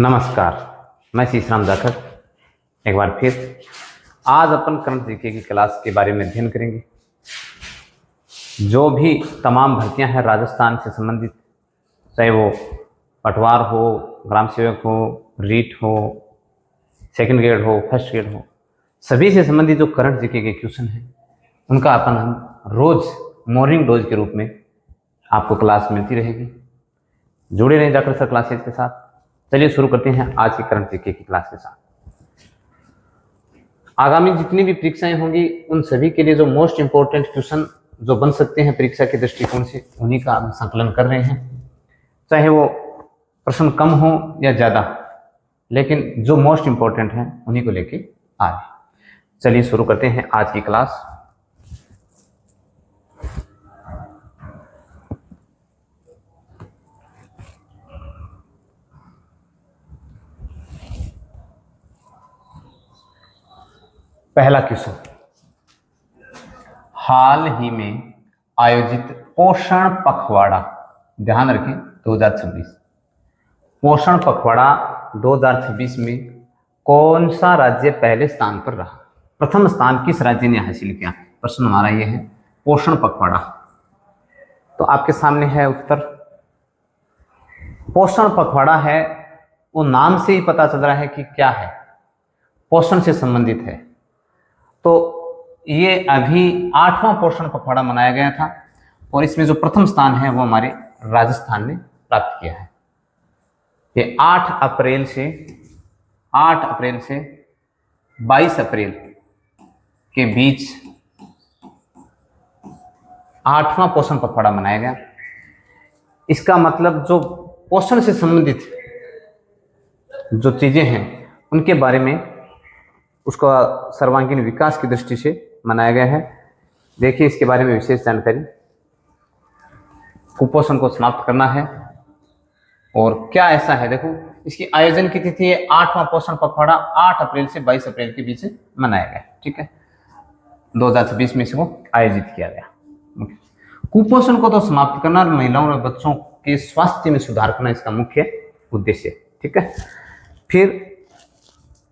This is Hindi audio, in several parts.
नमस्कार, मैं शीशराम जाखड़ एक बार फिर आज अपन करंट जीके की क्लास के बारे में अध्ययन करेंगे। जो भी तमाम भर्तियां हैं राजस्थान से संबंधित, चाहे वो पटवार हो, ग्राम सेवक हो, रीट हो, सेकंड ग्रेड हो, फर्स्ट ग्रेड हो, सभी से संबंधित जो करंट जीके के क्वेश्चन हैं उनका अपन हम रोज मॉर्निंग डोज के रूप में आपको क्लास मिलती रहेगी। जुड़े रहें जाखड़ सर क्लासेज के साथ। चलिए शुरू करते हैं आज की करंट जीके की क्लास के साथ। आगामी जितनी भी परीक्षाएं होंगी उन सभी के लिए जो मोस्ट इंपॉर्टेंट क्वेश्चन जो बन सकते हैं परीक्षा के दृष्टिकोण से, उन्हीं का हम संकलन कर रहे हैं। चाहे वो प्रश्न कम हो या ज़्यादा, लेकिन जो मोस्ट इंपॉर्टेंट हैं उन्हीं को लेके आ रहे हैं। चलिए शुरू करते हैं आज की क्लास। पहला क्वेश्चन, हाल ही में आयोजित पोषण पखवाड़ा, ध्यान रखें 2026, पोषण पखवाड़ा 2026 में कौन सा राज्य पहले स्थान पर रहा? प्रथम स्थान किस राज्य ने हासिल किया? प्रश्न हमारा ये है, पोषण पखवाड़ा। तो आपके सामने है उत्तर। पोषण पखवाड़ा है, वो नाम से ही पता चल रहा है कि क्या है, पोषण से संबंधित है। तो ये अभी 8वां पोषण पखवाड़ा मनाया गया था और इसमें जो प्रथम स्थान है वो हमारे राजस्थान ने प्राप्त किया है। ये 8 अप्रैल से 22 अप्रैल के बीच 8वां पोषण पखवाड़ा मनाया गया। इसका मतलब जो पोषण से संबंधित जो चीजें हैं उनके बारे में उसका सर्वांगीण विकास की दृष्टि से मनाया गया है। देखिए इसके बारे में विशेष जानकारी। कुपोषण को समाप्त करना है और क्या ऐसा है, देखो इसकी आयोजन की तिथि है 8वां पोषण पखवाड़ा 8 अप्रैल से 22 अप्रैल के बीच मनाया गया। ठीक है, 2026 में इसको आयोजित किया गया। कुपोषण को तो समाप्त करना और महिलाओं और बच्चों के स्वास्थ्य में सुधार करना इसका मुख्य उद्देश्य। ठीक है, फिर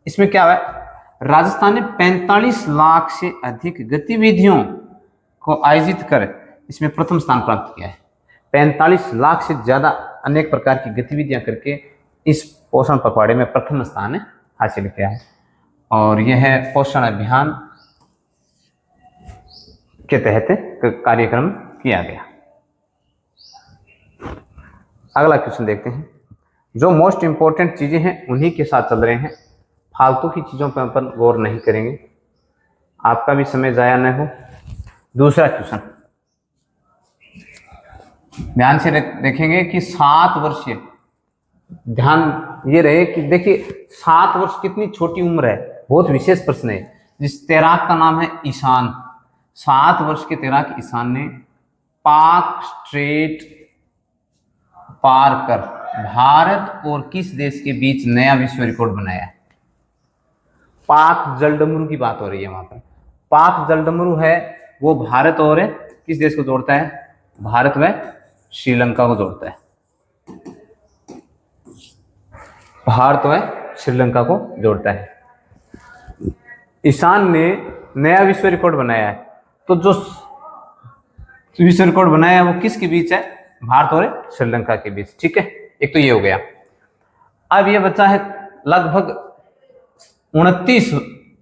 इसमें क्या है, राजस्थान ने 45 लाख से अधिक गतिविधियों को आयोजित कर इसमें प्रथम स्थान प्राप्त किया है। 45 लाख से ज्यादा अनेक प्रकार की गतिविधियां करके इस पोषण पखवाड़े में प्रथम स्थान हासिल किया है और यह है पोषण अभियान के तहत कार्यक्रम किया गया। अगला क्वेश्चन देखते हैं। जो मोस्ट इंपॉर्टेंट चीजें हैं उन्हीं के साथ चल रहे हैं, फालतू की चीजों पर अपन गौर नहीं करेंगे, आपका भी समय जाया न हो। दूसरा क्वेश्चन ध्यान से देखेंगे कि 7 वर्षीय, ध्यान ये रहे कि देखिए 7 वर्ष कितनी छोटी उम्र है, बहुत विशेष प्रश्न है। जिस तैराक का नाम है ईशान, 7 वर्ष के तैराक ईशान ने पाक स्ट्रेट पार कर भारत और किस देश के बीच नया विश्व रिकॉर्ड बनाया है? पाक जलडमरू की बात हो रही है वहां पर। पाक जलडमरू है वो भारत और किस देश को जोड़ता है? भारत व श्रीलंका को जोड़ता है। भारत व श्रीलंका को जोड़ता है। ईशान ने नया विश्व रिकॉर्ड बनाया है। तो जो विश्व रिकॉर्ड बनाया है वो किसके बीच है? भारत और श्रीलंका के बीच। ठीक है, एक तो ये हो गया। अब ये बच्चा है लगभग 29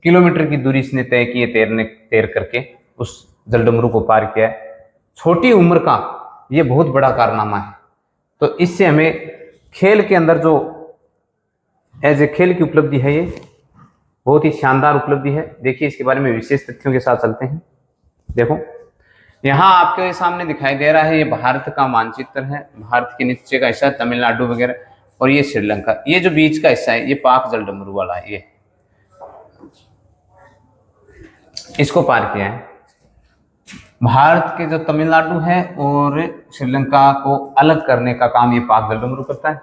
किलोमीटर की दूरी इसने तय की है तैर करके उस जलडमरू को पार किया है। छोटी उम्र का ये बहुत बड़ा कारनामा है। तो इससे हमें खेल के अंदर जो एज ए खेल की उपलब्धि है, ये बहुत ही शानदार उपलब्धि है। देखिए इसके बारे में विशेष तथ्यों के साथ चलते हैं। देखो यहाँ आपके सामने दिखाई दे रहा है, ये भारत का मानचित्र है। भारत के नीचे का हिस्सा तमिलनाडु वगैरह, और ये श्रीलंका। ये जो बीच का हिस्सा है ये पाक जलडमरू वाला है। ये इसको पार किया है। भारत के जो तमिलनाडु है और श्रीलंका को अलग करने का काम ये पाक जलडमरू करता है।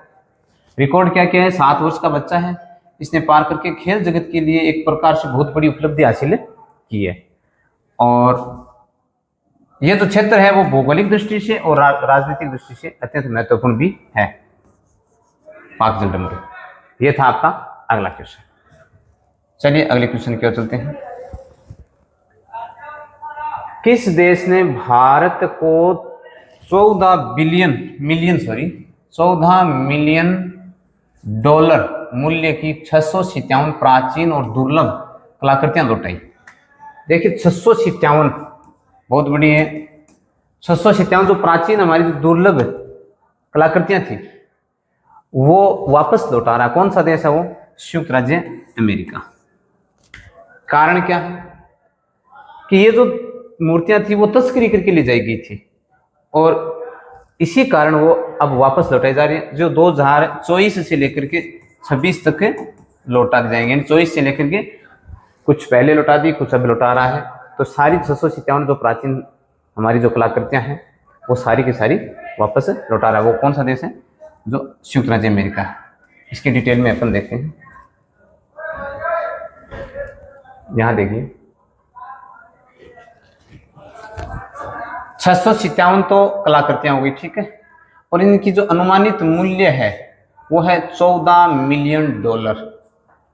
रिकॉर्ड क्या क्या है? 7 वर्ष का बच्चा है, इसने पार करके खेल जगत के लिए एक प्रकार से बहुत बड़ी उपलब्धि हासिल की है। और ये जो क्षेत्र है वो भौगोलिक दृष्टि से और राजनीतिक दृष्टि से अत्यंत महत्वपूर्ण भी है। पाक जगदम्बे। ये था आपका अगला क्वेश्चन। चलिए अगले क्वेश्चन की ओर चलते हैं। किस देश ने भारत को 14 मिलियन डॉलर मूल्य की 657 प्राचीन और दुर्लभ कलाकृतियां लौटाई? देखिए 657 बहुत बड़ी है। 657 जो प्राचीन हमारी जो दुर्लभ कलाकृतियां थी वो वापस लौटा रहा। कौन सा देश है वो? संयुक्त राज्य अमेरिका। कारण क्या है कि ये जो मूर्तियां थी वो तस्करी करके ले जाई गई थी और इसी कारण वो अब वापस लौटाई जा रही है, जो 2024 से लेकर के 26 तक लौटा दी जाएंगे। 24 से लेकर के कुछ पहले लौटा दी, कुछ अब लौटा रहा है। तो सारी 657 जो प्राचीन हमारी जो कलाकृतियां हैं वो सारी की सारी वापस लौटा रहा है। वो कौन सा देश है? जो संयुक्त राज्य अमेरिका है। इसकी डिटेल में अपन देखते हैं। यहां देखिए 657 तो कलाकृतियां हो गई, ठीक है, और इनकी जो अनुमानित मूल्य है वो है 14 मिलियन डॉलर,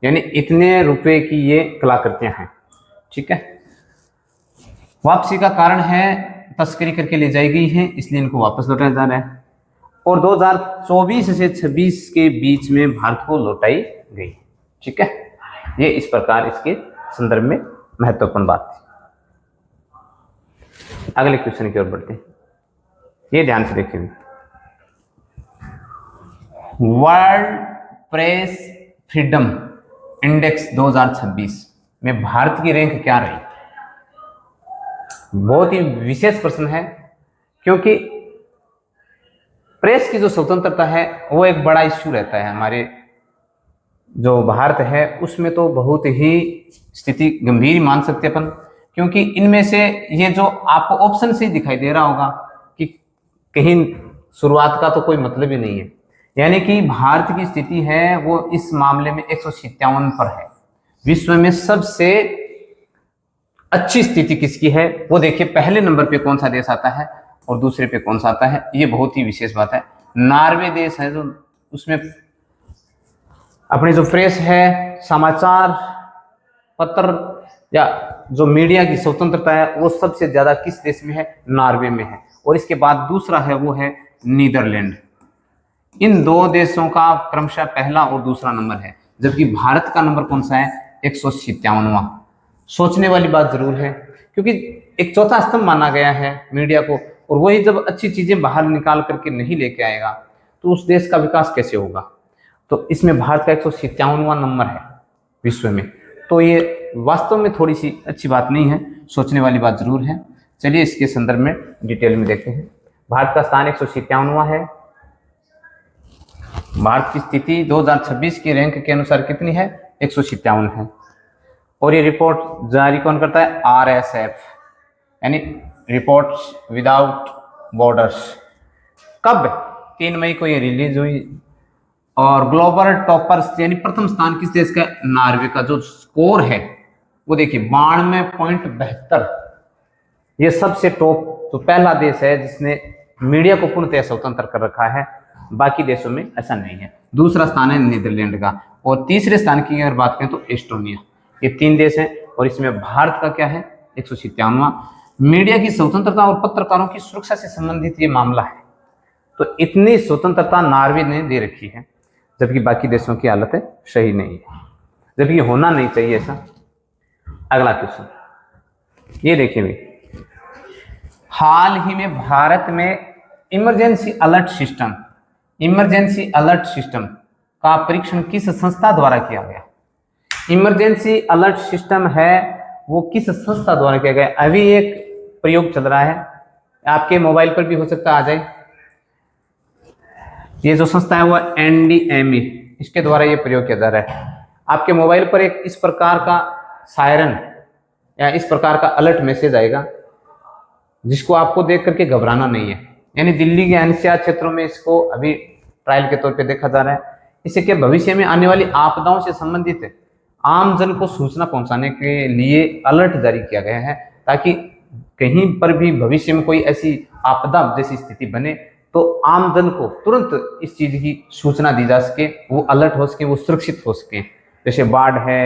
यानी इतने रुपए की ये कलाकृतियां हैं, ठीक है। वापसी का कारण है तस्करी करके ले जाई गई है, इसलिए इनको वापस लौटाया जा रहा है और 2024 से 26 के बीच में भारत को लौटाई गई, ठीक है। ये इस प्रकार इसके संदर्भ में महत्वपूर्ण बात थी। अगले क्वेश्चन की ओर बढ़ते हैं। ये ध्यान से देखिए, वर्ल्ड प्रेस फ्रीडम इंडेक्स 2026 में भारत की रैंक क्या रही? बहुत ही विशेष प्रश्न है, क्योंकि प्रेस की जो स्वतंत्रता है वो एक बड़ा इश्यू रहता है हमारे जो भारत है उसमें। तो बहुत ही स्थिति गंभीर मान सकते अपन, क्योंकि इनमें से ये जो आपको ऑप्शन से दिखाई दे रहा होगा कि कहीं शुरुआत का तो कोई मतलब ही नहीं है, यानी कि भारत की स्थिति है वो इस मामले में 157 पर है। विश्व में सबसे अच्छी स्थिति किसकी है वो देखिए, पहले नंबर पे कौन सा देश आता है और दूसरे पे कौन सा आता है। ये बहुत ही विशेष बात है। नॉर्वे देश है जो उसमें अपनी जो प्रेस है, समाचार पत्र या जो मीडिया की स्वतंत्रता है वो सबसे ज्यादा किस देश में है? नॉर्वे में है। और इसके बाद दूसरा है वो है नीदरलैंड। इन दो देशों का क्रमशः पहला और दूसरा नंबर है, जबकि भारत का नंबर कौन सा है? 157वां। सोचने वाली बात जरूर है, क्योंकि एक चौथा स्तंभ माना गया है मीडिया को, और वही जब अच्छी चीजें बाहर निकाल करके नहीं लेके आएगा तो उस देश का विकास कैसे होगा। तो इसमें भारत का 157वां नंबर है विश्व में। तो ये वास्तव में थोड़ी सी अच्छी बात नहीं है, सोचने वाली बात जरूर है। चलिए इसके संदर्भ में डिटेल में देखते हैं। भारत का स्थान 157वां है। भारत की स्थिति 2026 की रैंक के अनुसार कितनी है? 157 है। और ये रिपोर्ट जारी कौन करता है? RSF, यानी रिपोर्ट्स विदाउट बॉर्डर्स। कब? 3 मई को ये रिलीज हुई। और ग्लोबल टॉपर्स यानी प्रथम स्थान किस देश का? नॉर्वे का। जो स्कोर है वो देखिए 92.72। ये सबसे टॉप जो पहला देश है जिसने मीडिया को पूर्णतः स्वतंत्र कर रखा है। बाकी देशों में ऐसा नहीं है। दूसरा स्थान है नीदरलैंड का, और तीसरे स्थान की अगर बात करें तो एस्टोनिया। ये 3 देश हैं और इसमें भारत का क्या है? 157वां। मीडिया की स्वतंत्रता और पत्रकारों की सुरक्षा से संबंधित ये मामला है। तो इतनी स्वतंत्रता नॉर्वे ने दे रखी है, जबकि बाकी देशों की हालत है सही नहीं है, जबकि होना नहीं चाहिए ऐसा। अगला क्वेश्चन ये देखिए भाई, हाल ही में भारत में इमरजेंसी अलर्ट सिस्टम का परीक्षण किस संस्था द्वारा किया गया? इमरजेंसी अलर्ट सिस्टम है वो किस संस्था द्वारा किया गया? अभी एक प्रयोग चल रहा है, आपके मोबाइल पर भी हो सकता है आ जाए। ये जो संस्था है वो NDMA, इसके द्वारा ये प्रयोग किया जा रहा है। आपके मोबाइल पर एक इस प्रकार का सायरन या इस प्रकार का अलर्ट मैसेज आएगा, जिसको आपको देख करके घबराना नहीं है। यानी दिल्ली के एनसीआर क्षेत्रों में इसको अभी ट्रायल के तौर पे देखा जा रहा है। इससे क्या भविष्य में आने वाली आपदाओं से संबंधित आम जन को सूचना पहुंचाने के लिए अलर्ट जारी किया गया है, ताकि कहीं पर भी भविष्य में कोई ऐसी आपदा जैसी स्थिति बने तो आम जन को तुरंत इस चीज की सूचना दी जा सके, वो अलर्ट हो सके, वो सुरक्षित हो सके। जैसे बाढ़ है,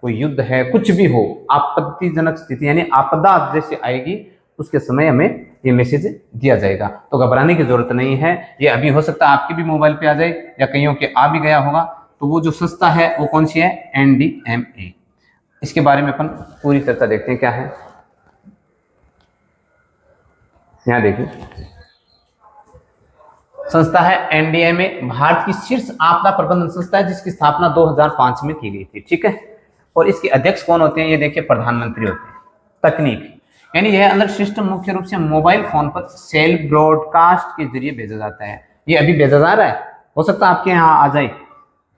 कोई युद्ध है, कुछ भी हो, आपत्तिजनक स्थिति यानी आपदा जैसे आएगी उसके समय हमें ये मैसेज दिया जाएगा। तो घबराने की जरूरत नहीं है। ये अभी हो सकता है आपके भी मोबाइल पे आ जाए या कईयों के आ भी गया होगा। तो वो जो संस्था है वो कौन सी है? NDMA। इसके बारे में अपन पूरी चर्चा देखते हैं क्या है। यहां देखिए, संस्था है NDMA, भारत की शीर्ष आपदा प्रबंधन संस्था है जिसकी स्थापना 2005 में की गई थी। ठीक है, और इसके अध्यक्ष कौन होते हैं? ये देखिए, प्रधानमंत्री होते हैं। तकनीक यानी यह अंदर सिस्टम मुख्य रूप से मोबाइल फोन पर सेल ब्रॉडकास्ट के जरिए भेजा जाता है। ये अभी भेजा जा रहा है, हो सकता है आपके यहाँ आ जाए,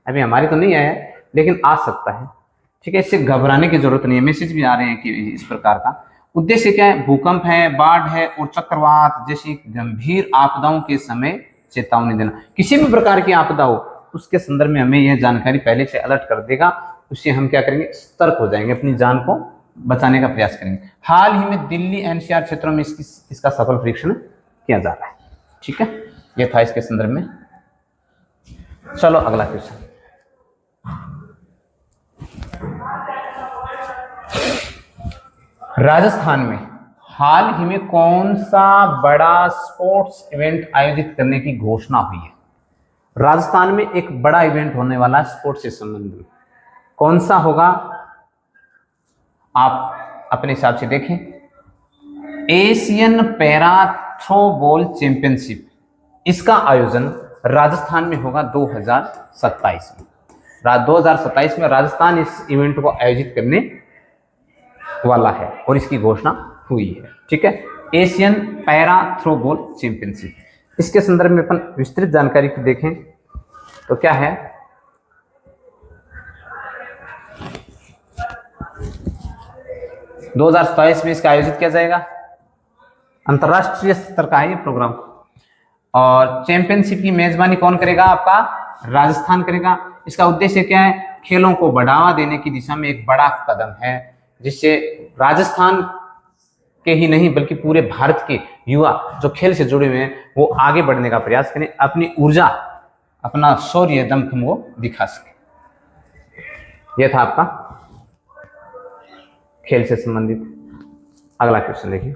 अभी हमारे तो नहीं आया है लेकिन आ सकता है। ठीक है, इससे घबराने की जरूरत नहीं है। मैसेज भी आ रहे हैं कि इस प्रकार का। उद्देश्य क्या है? भूकंप है, बाढ़ है और चक्रवात जैसी गंभीर आपदाओं के समय चेतावनी देना। किसी भी प्रकार की आपदा हो उसके संदर्भ में हमें यह जानकारी पहले से अलर्ट कर देगा। उससे हम क्या करेंगे? सतर्क हो जाएंगे, अपनी जान को बचाने का प्रयास करेंगे। हाल ही में दिल्ली NCR क्षेत्रों में इसका सफल परीक्षण किया जा रहा है। ठीक है, यह था इसके संदर्भ में। चलो अगला क्वेश्चन। राजस्थान में हाल ही में कौन सा बड़ा स्पोर्ट्स इवेंट आयोजित करने की घोषणा हुई है? राजस्थान में एक बड़ा इवेंट होने वाला है स्पोर्ट्स से संबंधित। कौन सा होगा? आप अपने हिसाब से देखें। एशियन पैरा थ्रोबॉल चैंपियनशिप, इसका आयोजन राजस्थान में होगा 2027 में। 2027 में राजस्थान इस इवेंट को आयोजित करने वाला है और इसकी घोषणा हुई है। ठीक है, एशियन पैरा थ्रोबॉल चैंपियनशिप। इसके संदर्भ में अपन विस्तृत जानकारी को देखें तो क्या है? 2027 में इसका आयोजित किया जाएगा। अंतरराष्ट्रीय स्तर का है ये प्रोग्राम। और चैंपियनशिप की मेजबानी कौन करेगा? आपका राजस्थान करेगा। इसका उद्देश्य क्या है? खेलों को बढ़ावा देने की दिशा में एक बड़ा कदम है, जिससे राजस्थान के ही नहीं बल्कि पूरे भारत के युवा जो खेल से जुड़े हुए हैं वो आगे बढ़ने का प्रयास करें, अपनी ऊर्जा, अपना शौर्य दमखम वो दिखा सके। यह था आपका खेल से संबंधित। अगला क्वेश्चन देखिए।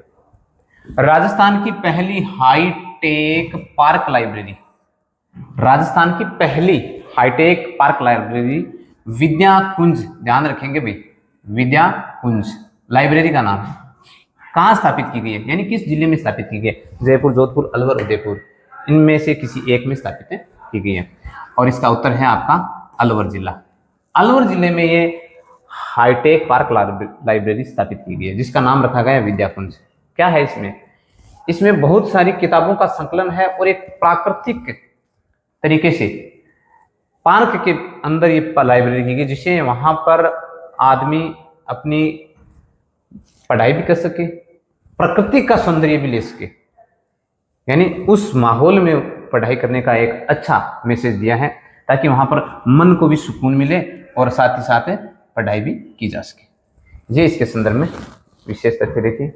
राजस्थान की पहली हाईटेक पार्क लाइब्रेरी, राजस्थान की पहली हाईटेक पार्क लाइब्रेरी विद्या कुंज, ध्यान रखेंगे भाई, विद्या कुंज लाइब्रेरी का नाम है, कहाँ स्थापित की गई है? यानी किस जिले में स्थापित की गई है? जयपुर, जोधपुर, अलवर, उदयपुर, इनमें से किसी एक में स्थापित की गई है। और इसका उत्तर है आपका अलवर जिला। अलवर जिले में ये हाईटेक पार्क लाइब्रेरी स्थापित की गई है जिसका नाम रखा गया है विद्या कुंज। क्या है इसमें? इसमें बहुत सारी किताबों का संकलन है और एक प्राकृतिक तरीके से पार्क के अंदर ये लाइब्रेरी की गई, जिससे वहां पर आदमी अपनी पढ़ाई भी कर सके, प्रकृति का सौंदर्य भी ले सके। यानी उस माहौल में पढ़ाई करने का एक अच्छा मैसेज दिया है, ताकि वहां पर मन को भी सुकून मिले और साथ ही साथ पढ़ाई भी की जा सके। ये इसके संदर्भ में विशेष तथ्य देखिए।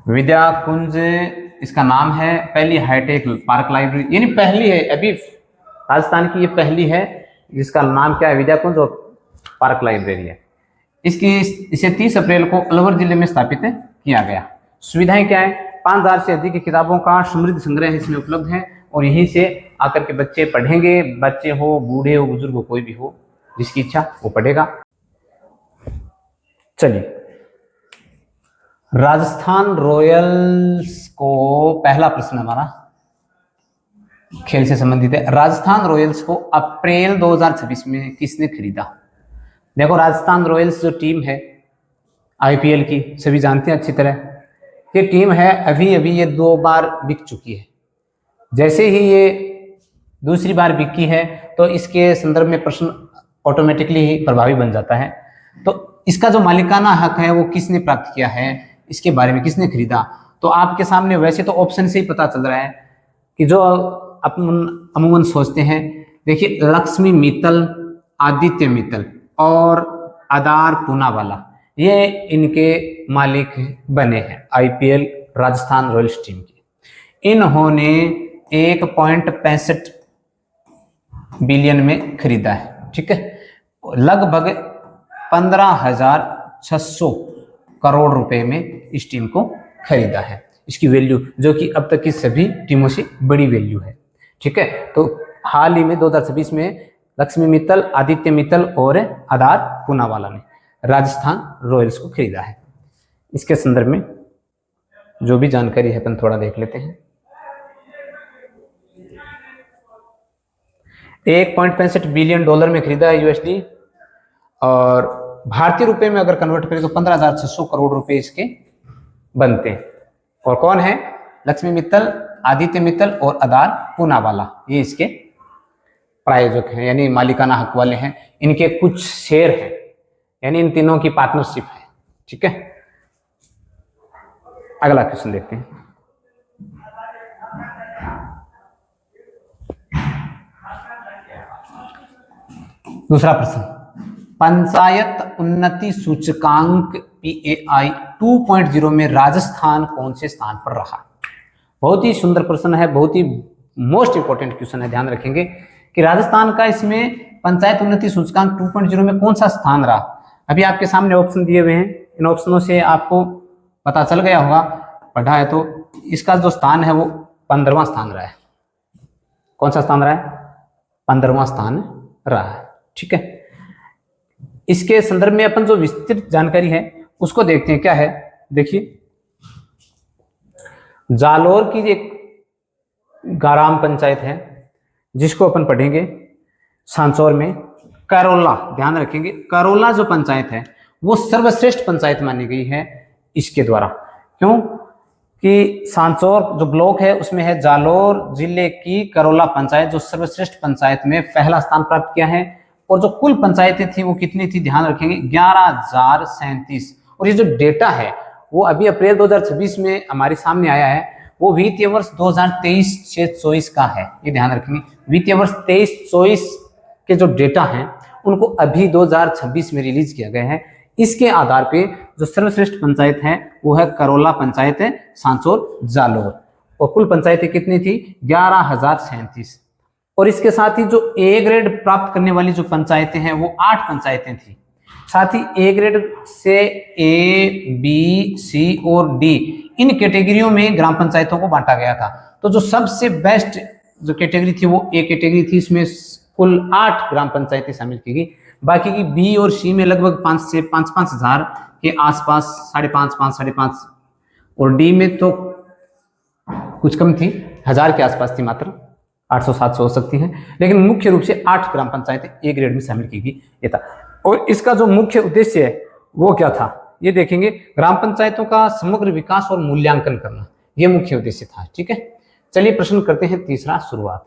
विद्या कुंज इसका नाम है, पहली हाईटेक पार्क लाइब्रेरी, यानी पहली है अभी राजस्थान की, ये पहली है जिसका नाम क्या है? विद्या कुंज और पार्क लाइब्रेरी है। इसे 30 अप्रैल को अलवर जिले में स्थापित किया गया। सुविधाएं क्या है? 5000 से अधिक किताबों का समृद्ध संग्रह इसमें उपलब्ध है और यहीं से आकर के बच्चे पढ़ेंगे। बच्चे हो, बूढ़े हो, बुजुर्ग हो, कोई भी हो, जिसकी इच्छा वो पढ़ेगा। चलिए, राजस्थान रॉयल्स को पहला प्रश्न हमारा खेल से संबंधित है। राजस्थान रॉयल्स को अप्रैल 2026 में किसने खरीदा? देखो, राजस्थान रॉयल्स जो टीम है IPL की, सभी जानते हैं अच्छी तरह, ये टीम है अभी अभी ये 2 बार बिक चुकी है। जैसे ही ये दूसरी बार बिकी है तो इसके संदर्भ में प्रश्न ऑटोमेटिकली ही प्रभावी बन जाता है। तो इसका जो मालिकाना हक है वो किसने प्राप्त किया है, इसके बारे में किसने खरीदा? तो आपके सामने वैसे तो ऑप्शन से ही पता चल रहा है कि जो अमूमन सोचते हैं। देखिए, लक्ष्मी मित्तल, आदित्य मित्तल और आधार पूनावाला, ये इनके मालिक बने हैं IPL राजस्थान रॉयल्स टीम की। इन्होंने 1.65 बिलियन में खरीदा है, ठीक है। लगभग 15,600 करोड़ रुपए में इस टीम को खरीदा है। इसकी वैल्यू जो कि अब तक की सभी टीमों से बड़ी वैल्यू है, ठीक है। तो हाल ही में 2026 में लक्ष्मी मित्तल, आदित्य मित्तल और आधार पूनावाला ने राजस्थान रॉयल्स को खरीदा है। इसके संदर्भ में जो भी जानकारी है अपन थोड़ा देख लेते हैं। 1.65 बिलियन डॉलर में खरीदा है यूएसडी, और भारतीय रुपए में अगर कन्वर्ट करें तो 15,600 करोड़ रुपए इसके बनते हैं। और कौन है? लक्ष्मी मित्तल, आदित्य मित्तल और आधार पूनावाला, ये इसके प्रायोजक हैं, यानी मालिकाना हक वाले हैं। इनके कुछ शेयर हैं, यानी इन तीनों की पार्टनरशिप है, ठीक है। अगला क्वेश्चन देखते हैं। दूसरा प्रश्न, पंचायत उन्नति सूचकांक PAI 2.0 में राजस्थान कौन से स्थान पर रहा? बहुत ही सुंदर प्रश्न है, बहुत ही मोस्ट इंपोर्टेंट क्वेश्चन है। ध्यान रखेंगे कि राजस्थान का इसमें पंचायत उन्नति सूचकांक 2.0 में कौन सा स्थान रहा। अभी आपके सामने ऑप्शन दिए हुए हैं, इन ऑप्शनों से आपको पता चल गया होगा, पढ़ा है तो। इसका जो स्थान है वो 15वां स्थान रहा है। कौन सा स्थान रहा है? 15वां स्थान रहा है, ठीक है। इसके संदर्भ में अपन जो विस्तृत जानकारी है उसको देखते हैं। क्या है? देखिए, जालोर की एक ग्राम पंचायत है जिसको अपन पढ़ेंगे सांचौर में, करोला। ध्यान रखेंगे, करोला जो पंचायत है वो सर्वश्रेष्ठ पंचायत मानी गई है इसके द्वारा। क्यों? कि सांचौर जो ब्लॉक है उसमें है जालोर जिले की करोला पंचायत, जो सर्वश्रेष्ठ पंचायत में पहला स्थान प्राप्त किया है। और जो कुल पंचायतें थी वो कितनी थी? ध्यान रखेंगे 11,037। और ये जो डेटा है वो अभी अप्रैल 2026 में हमारे सामने आया है, वो वित्तीय वर्ष 2023-24 का है। ये ध्यान रखेंगे, वित्तीय वर्ष 23-24 के जो डेटा हैं उनको अभी 2026 में रिलीज किया गया है। इसके आधार पे जो सर्वश्रेष्ठ पंचायत है वो है करोला पंचायत है, सांचौर जालोर। और कुल पंचायतें कितनी थी? 11,037। और इसके साथ ही जो ए ग्रेड प्राप्त करने वाली जो पंचायतें हैं वो 8 पंचायतें थी। साथ ही ए ग्रेड से A, B, C और D इन कैटेगरियों में ग्राम पंचायतों को बांटा गया था। तो जो सबसे बेस्ट जो कैटेगरी थी वो ए कैटेगरी थी, इसमें कुल 8 ग्राम पंचायतें शामिल की गई। बाकी की बी और सी में लगभग 5 से 5-5 हजार के आसपास, 5.5 और डी में तो कुछ कम थी, 1000 के आसपास थी, मात्र 800-700 हो सकती हैं। लेकिन मुख्य रूप से 8 ग्राम पंचायतें ए ग्रेड में शामिल की गई, ये था। और इसका जो मुख्य उद्देश्य है वो क्या था ये देखेंगे, ग्राम पंचायतों का समग्र विकास और मूल्यांकन करना, ये मुख्य उद्देश्य था, ठीक है। चलिए प्रश्न करते हैं तीसरा, शुरुआत।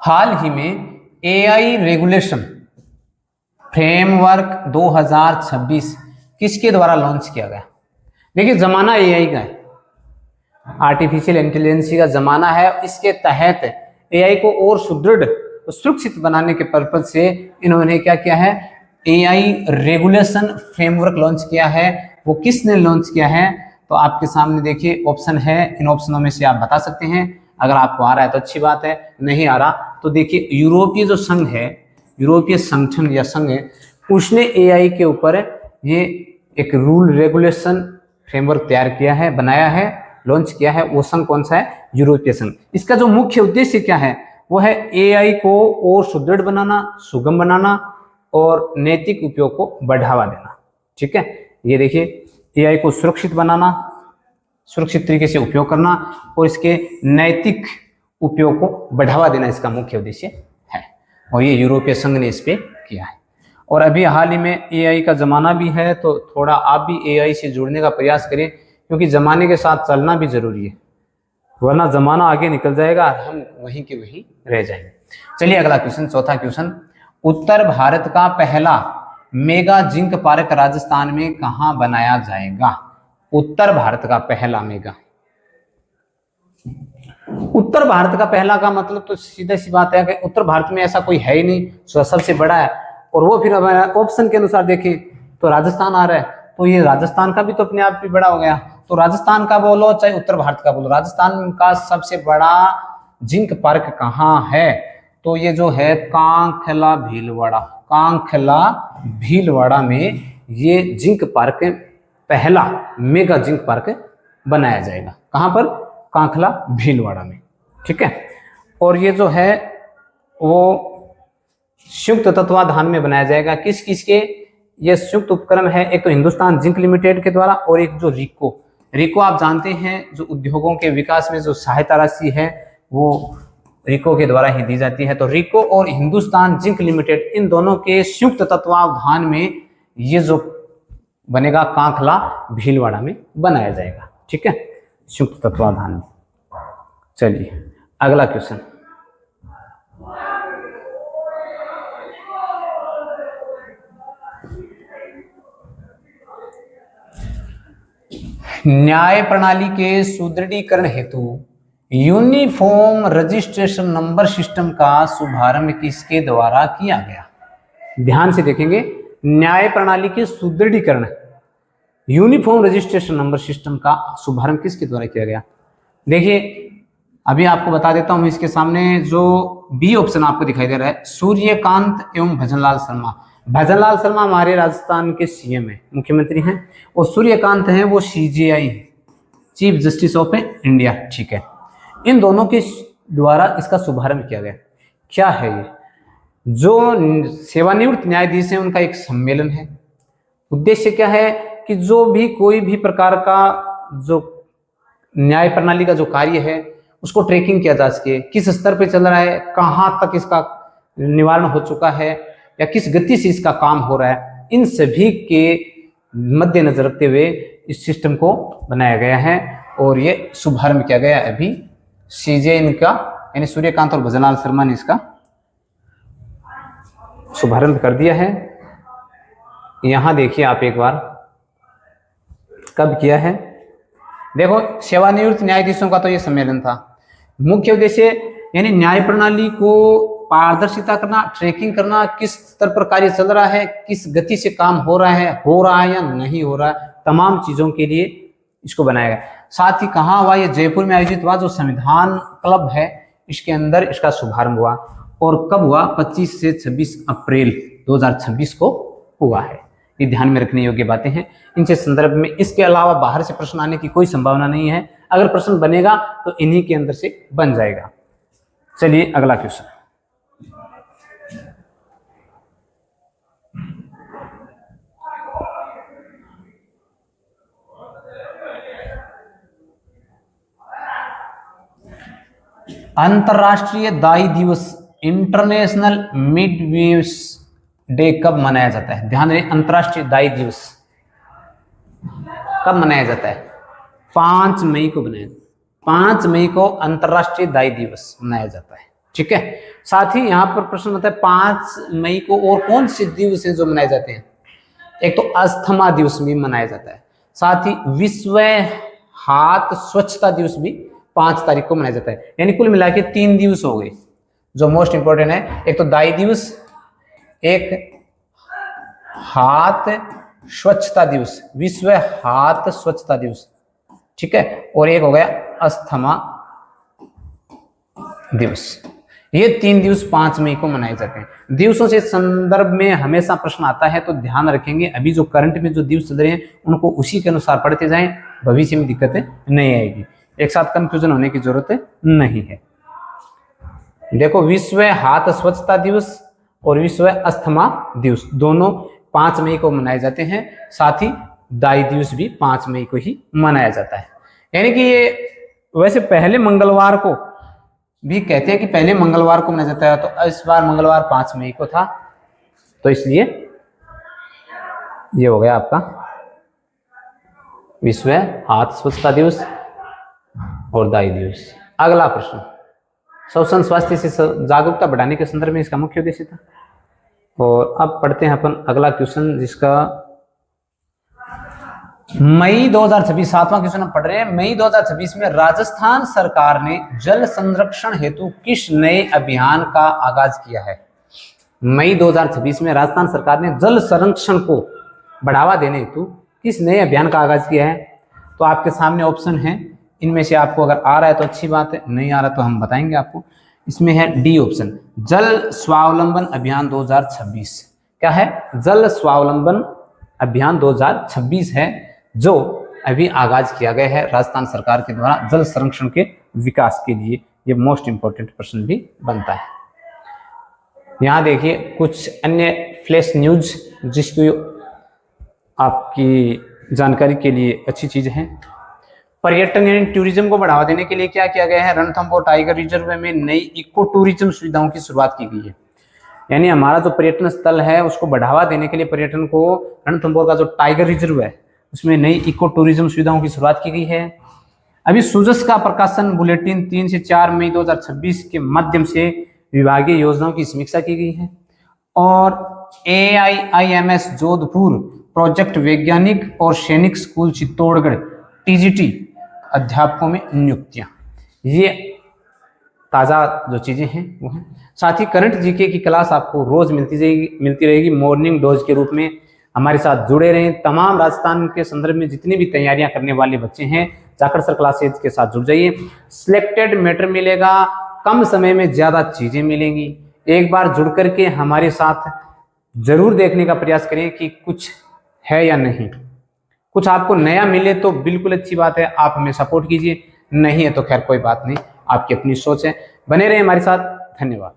हाल ही में AI रेगुलेशन फ्रेमवर्क 2026 किसके द्वारा लॉन्च किया गया? देखिए, जमाना AI का है, आर्टिफिशियल इंटेलिजेंस का जमाना है। इसके तहत AI को और सुदृढ़ और सुरक्षित बनाने के पर्पज से इन्होंने क्या किया है? AI रेगुलेशन फ्रेमवर्क लॉन्च किया है। वो किसने लॉन्च किया है? तो आपके सामने देखिए ऑप्शन है, इन ऑप्शनों में से आप बता सकते हैं। अगर आपको आ रहा है तो अच्छी बात है, नहीं आ रहा तो देखिए, यूरोपीय जो संघ है, यूरोपीय संगठन या संघ है, उसने AI के ऊपर ये एक रूल रेगुलेशन फ्रेमवर्क तैयार किया है, बनाया है, लॉन्च किया है। वो संघ कौन सा है? यूरोपीय संघ। इसका जो मुख्य उद्देश्य क्या है वो है AI को और सुदृढ़ बनाना, सुगम बनाना और नैतिक उपयोग को बढ़ावा देना, ठीक है। ये देखिए, AI को सुरक्षित बनाना, सुरक्षित तरीके से उपयोग करना और इसके नैतिक उपयोग को बढ़ावा देना, इसका मुख्य उद्देश्य है। और ये यूरोपीय संघ ने इस पे किया है। और अभी हाल ही में AI का जमाना भी है, तो थोड़ा आप भी AI से जुड़ने का प्रयास करें, क्योंकि जमाने के साथ चलना भी जरूरी है, वरना जमाना आगे निकल जाएगा, हम वहीं के वहीं रह जाएंगे। चलिए अगला क्वेश्चन, चौथा क्वेश्चन। उत्तर भारत का पहला मेगा जिंक पार्क राजस्थान में कहां बनाया जाएगा? उत्तर भारत का पहला मेगा, उत्तर भारत का पहला का मतलब तो सीधा सी बात है कि उत्तर भारत में ऐसा कोई है ही नहीं जो सबसे बड़ा है। और वो फिर ऑप्शन के अनुसार देखें तो राजस्थान आ रहा है, तो ये राजस्थान का भी तो अपने आप भी बड़ा हो गया। तो राजस्थान का बोलो चाहे उत्तर भारत का बोलो, राजस्थान का सबसे बड़ा जिंक पार्क कहाँ है? तो ये जो है कांखला भीलवाड़ा, कांखला भीलवाड़ा में ये जिंक पार्क पहला मेगा जिंक पार्क बनाया जाएगा। कहाँ पर? कांखला भीलवाड़ा में। ठीक है। और ये जो है वो संयुक्त तत्वाधान में बनाया जाएगा। किस किस के ये संयुक्त उपक्रम है? एक तो हिंदुस्तान जिंक लिमिटेड के द्वारा और एक जो रिको, रिको आप जानते हैं जो उद्योगों के विकास में जो सहायता राशि है वो रिको के द्वारा ही दी जाती है। तो रिको और हिंदुस्तान जिंक लिमिटेड इन दोनों के संयुक्त तत्वाधान में ये जो बनेगा कांखला भीलवाड़ा में बनाया जाएगा। ठीक है, संयुक्त तत्वाधान में। चलिए अगला क्वेश्चन। न्याय प्रणाली के सुदृढ़ीकरण हेतु यूनिफॉर्म रजिस्ट्रेशन नंबर सिस्टम का शुभारंभ किसके द्वारा किया गया? ध्यान से देखेंगे, न्याय प्रणाली के सुदृढ़ीकरण यूनिफॉर्म रजिस्ट्रेशन नंबर सिस्टम का शुभारंभ किसके द्वारा किया गया? देखिए अभी आपको बता देता हूं, इसके सामने जो बी ऑप्शन आपको दिखाई दे रहा है, सूर्यकांत एवं भजनलाल शर्मा। भजनलाल शर्मा हमारे राजस्थान के सीएम है, मुख्यमंत्री हैं, और सूर्यकांत हैं वो CJI chief justice of India. ठीक है, इन दोनों के द्वारा इसका शुभारंभ किया गया। क्या है ये? जो सेवानिवृत्त न्यायाधीश हैं उनका एक सम्मेलन है। उद्देश्य क्या है कि जो भी कोई भी प्रकार का जो न्याय प्रणाली का जो कार्य है उसको ट्रैकिंग किया जा सके, किस स्तर पे चल रहा है, कहाँ तक इसका निवारण हो चुका है या किस गति से इसका काम हो रहा है, इन सभी के मद्देनजर रखते हुए इस सिस्टम को बनाया गया है और ये शुभारंभ किया गया है। अभी सीजे इनका यानी सूर्यकांत और भजनलाल शर्मा ने इसका शुभारंभ कर दिया है। यहां देखिए आप एक बार कब किया है। देखो सेवानिवृत्त न्यायाधीशों का तो ये सम्मेलन था। मुख्य उद्देश्य यानी न्याय प्रणाली को पारदर्शिता करना, ट्रैकिंग करना, किस स्तर पर कार्य चल रहा है, किस गति से काम हो रहा है या नहीं हो रहा है, तमाम चीजों के लिए इसको बनाया गया। साथ ही कहाँ हुआ? ये जयपुर में आयोजित हुआ, जो संविधान क्लब है इसके अंदर इसका शुभारंभ हुआ। और कब हुआ? 25 से 26 अप्रैल 2026 को हुआ है। ये ध्यान में रखने योग्य बातें हैं। इनसे संदर्भ में इसके अलावा बाहर से प्रश्न आने की कोई संभावना नहीं है। अगर प्रश्न बनेगा तो इन्हीं के अंदर से बन जाएगा। चलिए अगला क्वेश्चन। अंतरराष्ट्रीय दाई दिवस इंटरनेशनल मिडवेज डे कब मनाया जाता है? ध्यान रहे, अंतरराष्ट्रीय दाई दिवस कब मनाया जाता है? 5 मई को मनाया। 5 मई को अंतरराष्ट्रीय दाई दिवस मनाया जाता है। ठीक है। साथ ही यहाँ पर प्रश्न होता है 5 मई को और कौन से दिवस हैं जो मनाए जाते हैं? एक तो अस्थमा दिवस भी मनाया जाता है। साथ ही विश्व हाथ स्वच्छता दिवस भी 5 तारीख को मनाया जाता है। यानी कुल मिला के 3 दिवस हो गए जो मोस्ट इंपोर्टेंट है। एक तो दाई दिवस, एक हाथ स्वच्छता दिवस, विश्व हाथ स्वच्छता दिवस, ठीक है, और एक हो गया अस्थमा दिवस। ये 3 दिवस 5 मई को मनाए जाते हैं। दिवसों से संदर्भ में हमेशा प्रश्न आता है तो ध्यान रखेंगे, अभी जो करंट में जो दिवस चल रहे हैं उनको उसी के अनुसार पढ़ते जाएं, भविष्य में दिक्कतें नहीं आएगी। एक साथ कंफ्यूजन होने की जरूरत नहीं है। देखो, विश्व हाथ स्वच्छता दिवस और विश्व अस्थमा दिवस दोनों 5 मई को मनाए जाते हैं। साथ ही दाई दिवस भी 5 मई को ही मनाया जाता है। यानी कि ये वैसे पहले मंगलवार को भी कहते हैं कि पहले मंगलवार को मनाया जाता है, तो इस बार मंगलवार 5 मई को था, तो इसलिए ये हो गया आपका विश्व हाथ स्वच्छता दिवस और दाई दिवस। अगला प्रश्न, श्वसन स्वास्थ्य से जागरूकता बढ़ाने के संदर्भ में इसका मुख्य उद्देश्य था। और अब पढ़ते हैं अपन अगला क्वेश्चन, जिसका मई 2026 7वां क्वेश्चन हम पढ़ रहे हैं। मई 2026 में राजस्थान सरकार ने जल संरक्षण हेतु किस नए अभियान का आगाज किया है? मई 2026 में राजस्थान सरकार ने जल संरक्षण को बढ़ावा देने हेतु किस नए अभियान का आगाज किया है? तो आपके सामने ऑप्शन है, इनमें से आपको अगर आ रहा है तो अच्छी बात है, नहीं आ रहा तो हम बताएंगे आपको। इसमें है डी ऑप्शन, जल स्वावलंबन अभियान 2026। क्या है? जल स्वावलंबन अभियान 2026 है, जो अभी आगाज किया गया है राजस्थान सरकार के द्वारा जल संरक्षण के विकास के लिए। ये मोस्ट इंपॉर्टेंट प्रश्न भी बनता है। यहाँ देखिए कुछ अन्य फ्लैश न्यूज जिसकी आपकी जानकारी के लिए अच्छी चीज है। पर्यटन यानी टूरिज्म को बढ़ावा देने के लिए क्या किया गया है? रणथंभौर टाइगर रिजर्व में नई इको टूरिज्म सुविधाओं की शुरुआत की गई है। यानी हमारा जो पर्यटन स्थल है उसको बढ़ावा देने के लिए पर्यटन को रणथंभौर का जो टाइगर रिजर्व है उसमें नई इको टूरिज्म सुविधाओं की शुरुआत की गई है। अभी सूजस का प्रकाशन बुलेटिन 3 से 4 मई 2026 के माध्यम से विभागीय योजनाओं की समीक्षा की गई है। और AIIMS जोधपुर प्रोजेक्ट वैज्ञानिक और सैनिक स्कूल चित्तौड़गढ़ TGT अध्यापकों में नियुक्तियां, ये ताज़ा जो चीज़ें हैं वो हैं। साथ ही करंट जीके की क्लास आपको रोज मिलती रहेगी मॉर्निंग डोज के रूप में। हमारे साथ जुड़े रहें। तमाम राजस्थान के संदर्भ में जितनी भी तैयारियां करने वाले बच्चे हैं जाकर सर क्लासेज के साथ जुड़ जाइए। सिलेक्टेड मैटर मिलेगा, कम समय में ज़्यादा चीज़ें मिलेंगी। एक बार जुड़ करके हमारे साथ जरूर देखने का प्रयास करें कि कुछ है या नहीं। कुछ आपको नया मिले तो बिल्कुल अच्छी बात है, आप हमें सपोर्ट कीजिए, नहीं है तो खैर कोई बात नहीं, आपकी अपनी सोच है। बने रहे हमारे साथ। धन्यवाद।